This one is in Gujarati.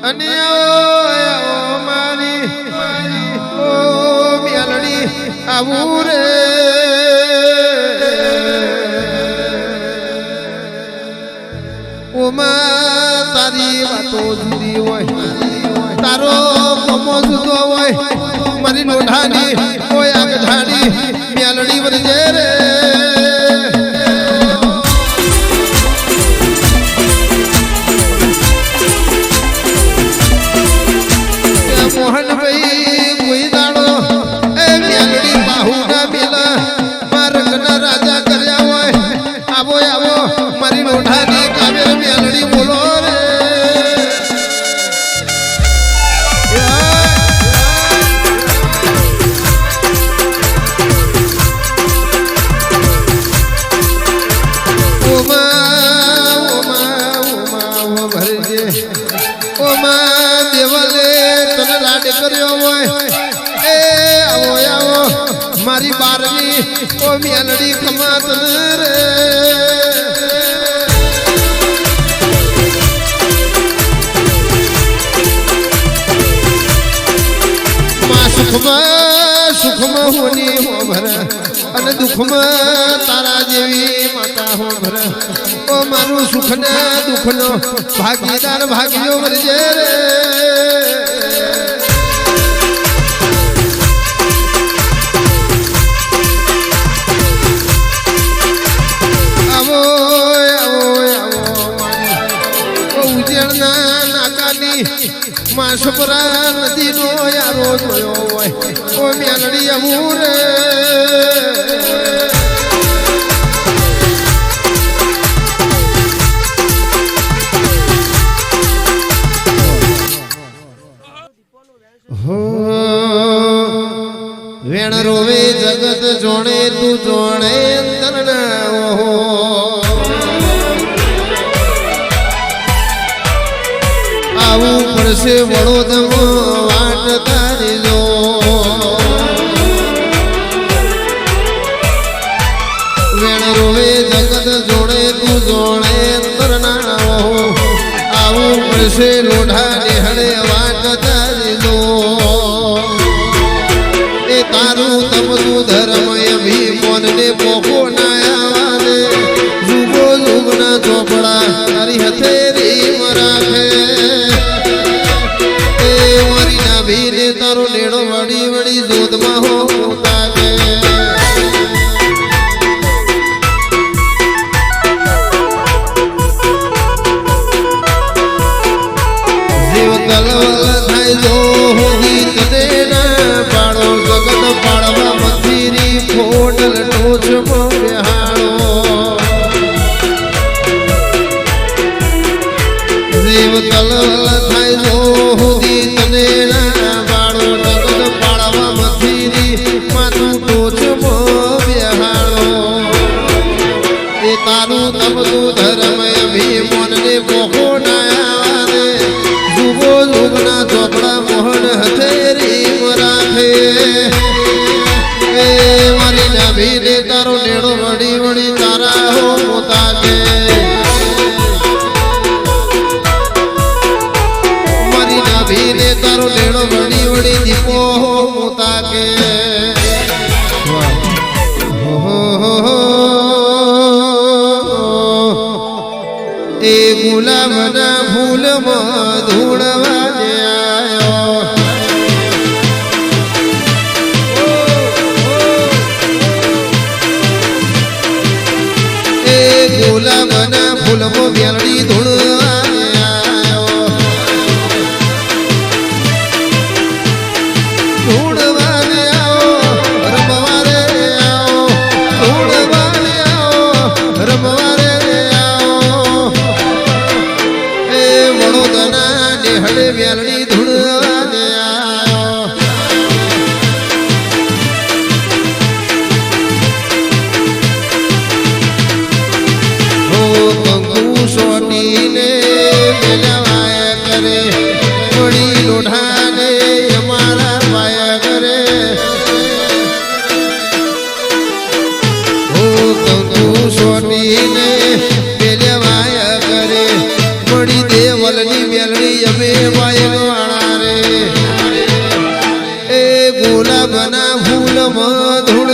અને મારી ઓ મેલડી આવું રે ઓમાં તારી વાતો જુદી હોય તારો કમો જુદો હોય મારી લોઢાની કોઈ આગ ઝાડી મેલડી વરજે રે મોહનભાઈ કોઈ દાડો એ મેલડી બાહુના મેલા મારકના રાજા કર્યા હોય આવો આવો મારી લોઢાની કાવેર મેલડી બોલો રે ઓમાં દેવલે તને લાડ કર્યો હોય એ આવો આવો મારી બારની ઓ મેલડી કમાત રે માં સુખમાં હોની હો ભર અને દુઃખમાં તારા જેવી માતા હો ભર ઓ મારું સુખ ને દુઃખ નો ભાગીદાર ભાગ્યો વરજે રે આવો આવો આવો ઉજળના નાકાની માસપરા નદીનો યારો જોયો હોય ઓ મેલડી આવું રે વેણ રોવે જગત જોણે તું જોણે અંતર ના ઓહો આવું પડશે વડોદમ વાટ તારી જો વેણ રોવે જગત જોણે તું જોણે અંતર ના ઓહો આવું પડશે લોઢા નિહળે વાટ તારી જો તારું તમતું ધર્મ અભિમાન ને પોખો નાયાને જુગો જુગના ચોપડા તારી હથેરી રાખે એ મારી ના ભીને તારો નેડો વડી વડી જોધમાં હો તાકે જીવ કલવલ થાય જો હોદી તને ના પાડો જગત પાડવા મંદિરી ફોટલ ટોચમાં બેહાડો જીવ કલવલ થાય જો હોદી તને ના પાડો જગત પાડવા મંદિરી માથું ટોચમાં બેહાડો એ તારું તમતું ધર્મ અભિમાન ને પોખો નાયા જુગો જુગના ચોપડા મોહન હથેરી રાખે એ મારી નાભીને તારો નેડો વડી વડી તારા હો તાકે મારી નાભીને તારો નેડો વડી વડી દીપો હો તાકે એ ગુલાબના ફૂલમાં ધૂળવા આયો એ ગુલાબના ફૂલમાં વેલડી ધૂળવા આયો ધૂળવા આવો રમવા રે આવો ધૂળવા આવો રમવા રે હળે વેલડી ધૂળવા દે આયો હો કંકુ સોટીને મેલવાય કરે વળી લોઢાને અમારા પાયા કરે હો કંકુ સોટીને મેલવાય કરે વળી દેવલની મેલડી અમે પાયલ વાળા રે એ ગુલાબના ફૂલ મધુર